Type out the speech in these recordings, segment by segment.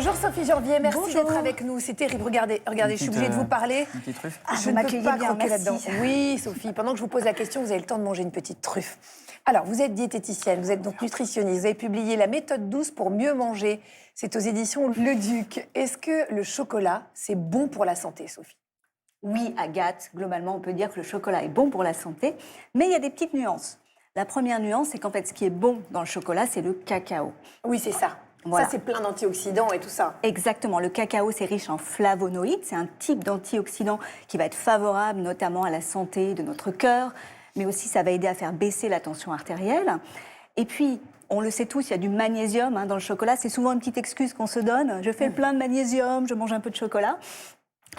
Bonjour Sophie Janvier, merci Bonjour. d'être avec nous. C'est terrible, regardez, je suis obligée de vous parler. Une petite truffe. Je vous ne peux m'accueillez pas bien, croquer merci. là-dedans. Oui Sophie, pendant que je vous pose la question, vous avez le temps de manger une petite truffe. Alors, vous êtes diététicienne, vous êtes donc nutritionniste, vous avez publié La méthode douce pour mieux manger. C'est aux éditions Le Duc. Est-ce que le chocolat, c'est bon pour la santé, Sophie? Oui, Agathe, globalement, on peut dire que le chocolat est bon pour la santé, mais il y a des petites nuances. La première nuance, c'est qu'en fait, ce qui est bon dans le chocolat, c'est le cacao. Oui, c'est ça. Voilà. Ça, c'est plein d'antioxydants et tout ça. Exactement, le cacao, c'est riche en flavonoïdes, c'est un type d'antioxydant qui va être favorable notamment à la santé de notre cœur, mais aussi ça va aider à faire baisser la tension artérielle. Et puis, on le sait tous, il y a du magnésium dans le chocolat, c'est souvent une petite excuse qu'on se donne. Je fais le plein de magnésium, je mange un peu de chocolat.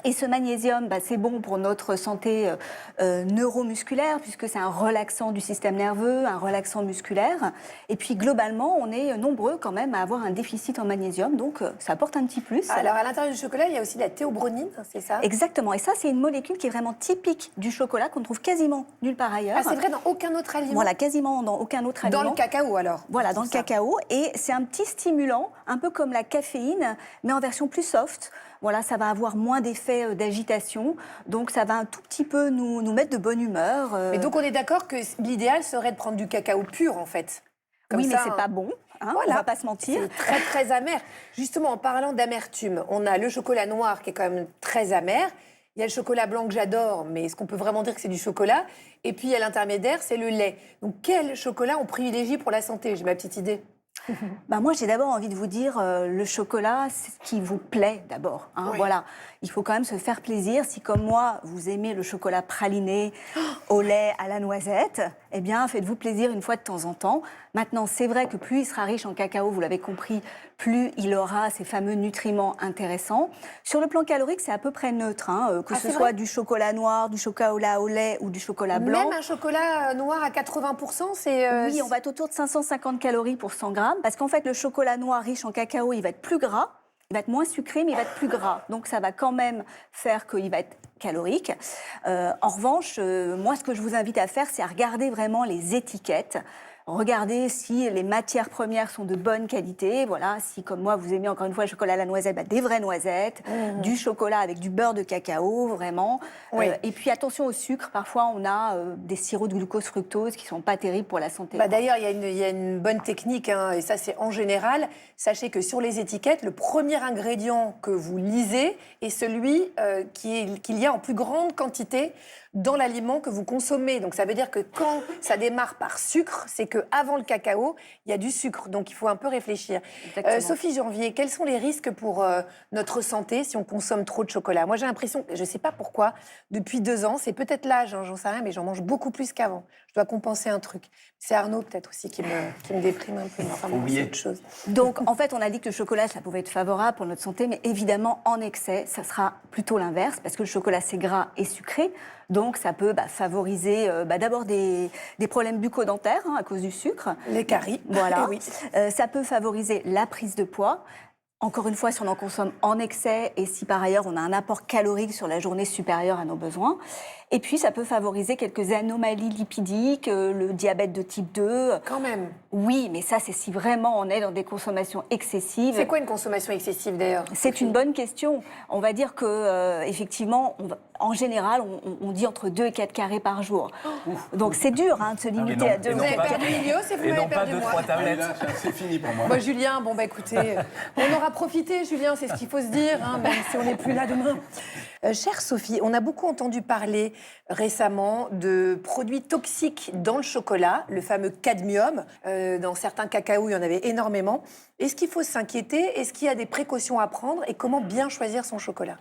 Et ce magnésium, c'est bon pour notre santé neuromusculaire, puisque c'est un relaxant du système nerveux, un relaxant musculaire. Et puis globalement, on est nombreux quand même à avoir un déficit en magnésium, donc ça apporte un petit plus. Alors, à l'intérieur du chocolat, il y a aussi la théobronine, c'est ça? Exactement, et ça c'est une molécule qui est vraiment typique du chocolat, qu'on ne trouve quasiment nulle part ailleurs. Ah, c'est vrai, dans aucun autre aliment? Voilà, quasiment dans aucun autre aliment. Dans le cacao, alors? Voilà, dans le cacao. Et c'est un petit stimulant, un peu comme la caféine, mais en version plus soft. Voilà, ça va avoir moins d'effet d'agitation. Donc, ça va un tout petit peu nous mettre de bonne humeur. Mais donc, on est d'accord que l'idéal serait de prendre du cacao pur, en fait? Comme oui, mais ça, c'est pas bon. Voilà. On va pas se mentir. C'est très, très amer. Justement, en parlant d'amertume, on a le chocolat noir qui est quand même très amer. Il y a le chocolat blanc que j'adore, mais est-ce qu'on peut vraiment dire que c'est du chocolat? Et puis, il y a l'intermédiaire, c'est le lait. Donc, quel chocolat on privilégie pour la santé? J'ai ma petite idée. Moi, j'ai d'abord envie de vous dire, le chocolat, c'est ce qui vous plaît d'abord. Oui. Voilà, il faut quand même se faire plaisir. Si, comme moi, vous aimez le chocolat praliné au lait, à la noisette, eh bien, faites-vous plaisir une fois de temps en temps. Maintenant, c'est vrai que plus il sera riche en cacao, vous l'avez compris, plus il aura ces fameux nutriments intéressants. Sur le plan calorique, c'est à peu près neutre, que ce soit du chocolat noir, du chocolat au lait ou du chocolat blanc. Même un chocolat noir à 80%, c'est... Oui, on va être autour de 550 calories pour 100 grammes, parce qu'en fait, le chocolat noir riche en cacao, il va être plus gras, il va être moins sucré, mais il va être plus gras. Donc, ça va quand même faire qu'il va être calorique. En revanche, moi, ce que je vous invite à faire, c'est à regarder vraiment les étiquettes. Regardez si les matières premières sont de bonne qualité. Voilà, si comme moi vous aimez encore une fois le chocolat à la noisette, des vraies noisettes, du chocolat avec du beurre de cacao, vraiment. Oui. Et puis attention au sucre. Parfois on a des sirops de glucose fructose qui sont pas terribles pour la santé. D'ailleurs, il y a une bonne technique, et ça c'est en général. Sachez que sur les étiquettes, le premier ingrédient que vous lisez est celui qu'il y a en plus grande quantité dans l'aliment que vous consommez. Donc ça veut dire que quand ça démarre par sucre, c'est qu'avant le cacao, il y a du sucre. Donc il faut un peu réfléchir. Sophie Janvier, quels sont les risques pour notre santé si on consomme trop de chocolat? Moi j'ai l'impression, je ne sais pas pourquoi, depuis 2 ans, c'est peut-être l'âge, j'en sais rien, mais j'en mange beaucoup plus qu'avant. Je dois compenser un truc. C'est Arnaud peut-être aussi qui me déprime un peu. Enfin, c'est autre chose. Donc en fait on a dit que le chocolat ça pouvait être favorable pour notre santé, mais évidemment en excès ça sera plutôt l'inverse, parce que le chocolat c'est gras et sucré. Donc, ça peut favoriser d'abord des problèmes bucco-dentaires à cause du sucre. Les caries. Voilà. Oui. Ça peut favoriser la prise de poids. Encore une fois, si on en consomme en excès et si par ailleurs on a un apport calorique sur la journée supérieur à nos besoins. Et puis, ça peut favoriser quelques anomalies lipidiques, le diabète de type 2. Quand même. Oui, mais ça, c'est si vraiment on est dans des consommations excessives. C'est quoi une consommation excessive d'ailleurs? C'est une bonne question. On va dire que effectivement, en général, on dit entre 2 et 4 carrés par jour. Donc c'est dur de se limiter à 2 Vous avez perdu Ilios et vous Et m'avez non pas perdu 2-3 moi. tablettes. C'est fini pour moi. Moi, Julien, écoutez, on aura profité, Julien, c'est ce qu'il faut se dire, même si on n'est plus là demain. Chère Sophie, on a beaucoup entendu parler récemment de produits toxiques dans le chocolat, le fameux cadmium. Dans certains cacaos, il y en avait énormément. Est-ce qu'il faut s'inquiéter? Est-ce qu'il y a des précautions à prendre? Et comment bien choisir son chocolat?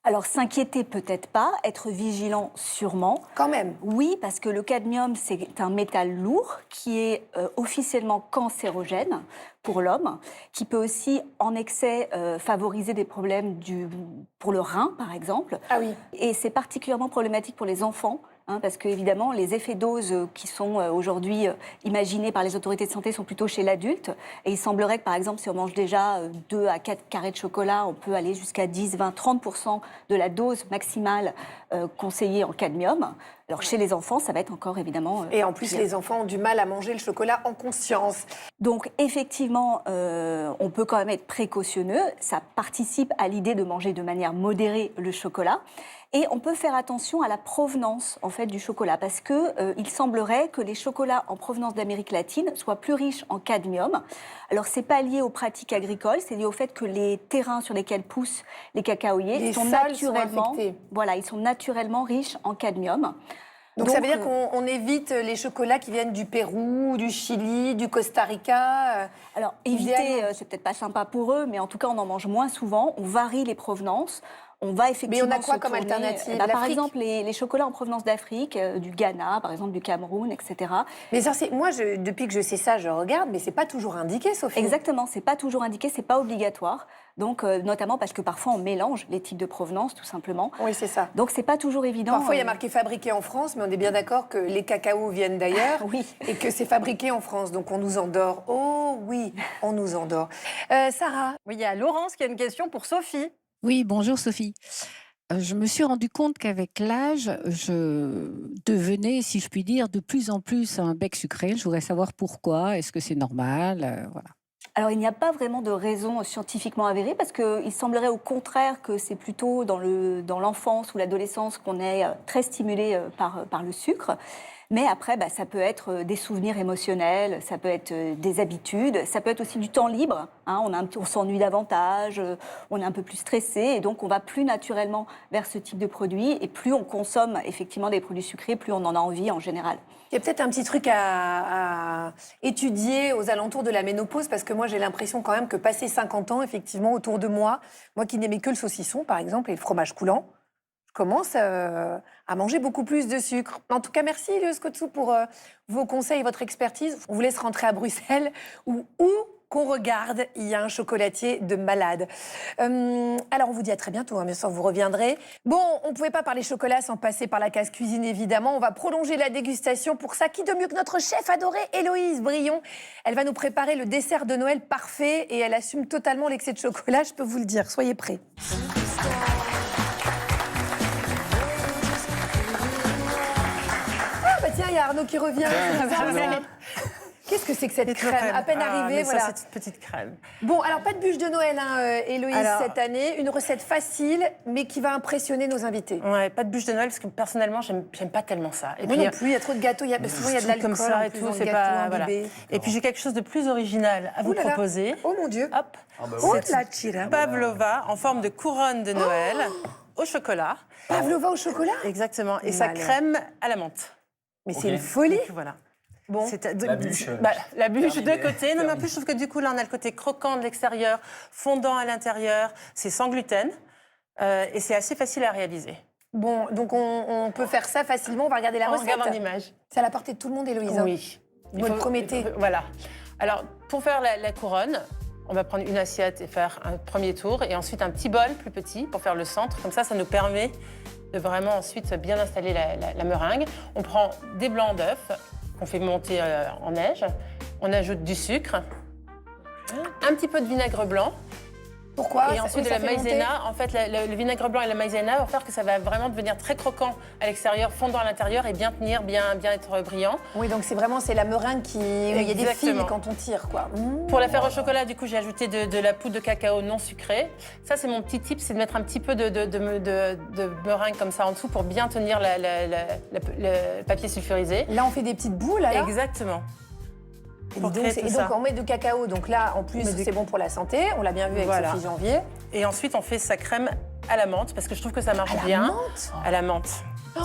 Alors, s'inquiéter peut-être pas, être vigilant sûrement. Quand même. Oui, parce que le cadmium, c'est un métal lourd qui est officiellement cancérogène pour l'homme, qui peut aussi, en excès, favoriser des problèmes pour le rein, par exemple. Ah oui. Et c'est particulièrement problématique pour les enfants. Parce qu'évidemment, les effets doses qui sont aujourd'hui imaginés par les autorités de santé sont plutôt chez l'adulte. Et il semblerait que, par exemple, si on mange déjà 2 à 4 carrés de chocolat, on peut aller jusqu'à 10, 20, 30% de la dose maximale conseillée en cadmium. Alors chez les enfants, ça va être encore évidemment... Et en plus, pire. les enfants ont du mal à manger le chocolat en conscience. Donc effectivement, on peut quand même être précautionneux. Ça participe à l'idée de manger de manière modérée le chocolat. Et on peut faire attention à la provenance en fait du chocolat parce que il semblerait que les chocolats en provenance d'Amérique latine soient plus riches en cadmium. Alors c'est pas lié aux pratiques agricoles, c'est lié au fait que les terrains sur lesquels poussent les cacaoyers Les sont sols naturellement, sont affectés. voilà, ils sont naturellement riches en cadmium. Donc ça veut dire qu'on évite les chocolats qui viennent du Pérou, du Chili, du Costa Rica. Alors idéalement. éviter, c'est peut-être pas sympa pour eux, mais en tout cas on en mange moins souvent. On varie les provenances. On va effectivement. Mais on a quoi se comme tourner, alternative? Par L'Afrique? exemple, les chocolats en provenance d'Afrique, du Ghana, par exemple du Cameroun, etc. Mais ça, moi, depuis que je sais ça, je regarde, mais c'est pas toujours indiqué, Sophie. Exactement, c'est pas toujours indiqué, c'est pas obligatoire. Donc, notamment parce que parfois on mélange les types de provenance, tout simplement. Oui, c'est ça. Donc, c'est pas toujours évident. Parfois, il y a marqué fabriqué en France, mais on est bien d'accord que les cacaos viennent d'ailleurs Oui. et que c'est fabriqué en France. Donc, on nous endort. Oh oui, on nous endort. Sarah, Oui, il y a Laurence qui a une question pour Sophie. Oui, bonjour Sophie. Je me suis rendu compte qu'avec l'âge, je devenais, si je puis dire, de plus en plus un bec sucré. Je voudrais savoir pourquoi. Est-ce que c'est normal? Voilà. Alors, il n'y a pas vraiment de raison scientifiquement avérée parce qu'il semblerait au contraire que c'est plutôt dans l'enfance ou l'adolescence qu'on est très stimulé par le sucre. Mais après, ça peut être des souvenirs émotionnels, ça peut être des habitudes, ça peut être aussi du temps libre. Hein, on s'ennuie davantage, on est un peu plus stressé et donc on va plus naturellement vers ce type de produit. Et plus on consomme effectivement des produits sucrés, plus on en a envie en général. il y a peut-être un petit truc à étudier aux alentours de la ménopause, parce que moi, j'ai l'impression quand même que passé 50 ans, effectivement, autour de moi qui n'aimais que le saucisson, par exemple, et le fromage coulant, je commence à manger beaucoup plus de sucre. En tout cas, merci, Leus Kotsou, pour vos conseils et votre expertise. On vous laisse rentrer à Bruxelles, où qu'on regarde, il y a un chocolatier de malade. Alors, on vous dit à très bientôt, hein, bien sûr, vous reviendrez. Bon, on ne pouvait pas parler chocolat sans passer par la case cuisine, évidemment. On va prolonger la dégustation. Pour ça, qui de mieux que notre chef adoré, Héloïse Brion. Elle va nous préparer le dessert de Noël parfait et elle assume totalement l'excès de chocolat, je peux vous le dire. Soyez prêts. Ah bah tiens, il y a Arnaud qui revient. Qu'est-ce que c'est que cette crème? À peine arrivée, voilà. Ça, c'est une petite crème. Bon, alors pas de bûche de Noël, hein, Héloïse, Alors, cette année. Une recette facile, mais qui va impressionner nos invités. Ouais, pas de bûche de Noël, parce que personnellement, j'aime pas tellement ça. Et Moi puis, non plus, il y a trop de gâteaux, souvent il y a de l'alcool comme ça et en plus tout, dans le c'est gâteau pas... Voilà. imbibé. Et puis, j'ai quelque chose de plus original à vous Ouh là là. proposer. Oh mon Dieu. Hop. Oh la tira. Pavlova en forme de couronne de Noël au chocolat. Pavlova au chocolat? Exactement. Et sa Malin. crème à la menthe. Mais c'est une folie. Donc, voilà. Bon. La bûche de Terminé. côté. Non, mais en plus, je trouve que du coup, là, on a le côté croquant de l'extérieur, fondant à l'intérieur. C'est sans gluten. Et c'est assez facile à réaliser. Bon, donc on peut faire ça facilement, on va regarder la On recette. regarde en image. C'est à la portée de tout le monde, Héloïse. hein. Oui. Vous le promettez. Voilà. Alors, pour faire la couronne, on va prendre une assiette et faire un premier tour. Et ensuite, un petit bol plus petit pour faire le centre. Comme ça nous permet de vraiment ensuite bien installer la meringue. On prend des blancs d'œufs qu'on fait monter en neige. On ajoute du sucre, un petit peu de vinaigre blanc. Pourquoi? Et ensuite de la maïzena. En fait, le vinaigre blanc et la maïzena vont faire que ça va vraiment devenir très croquant à l'extérieur, fondant à l'intérieur et bien tenir, bien être brillant. Oui, donc c'est la meringue qui... Il y a des fils Exactement. quand on tire, quoi. Pour la faire au chocolat, du coup, j'ai ajouté de la poudre de cacao non sucrée. Ça, c'est mon petit tip, c'est de mettre un petit peu de meringue comme ça en dessous pour bien tenir le papier sulfurisé. Là, on fait des petites boules, alors. Exactement. Et Pour donc, créer tout ça. on met du cacao. Donc là, en plus, c'est bon pour la santé. On l'a bien vu avec Voilà. Sophie Janvier. Et ensuite, on fait sa crème à la menthe parce que je trouve que ça marche bien. menthe. À la menthe.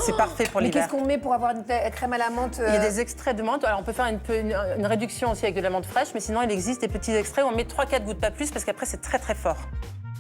C'est parfait pour Mais l'hiver. qu'est-ce qu'on met pour avoir une crème à la menthe? Il y a des extraits de menthe. Alors, on peut faire une réduction aussi avec de la menthe fraîche, mais sinon, il existe des petits extraits où on met 3-4 gouttes, pas plus, parce qu'après, c'est très, très fort.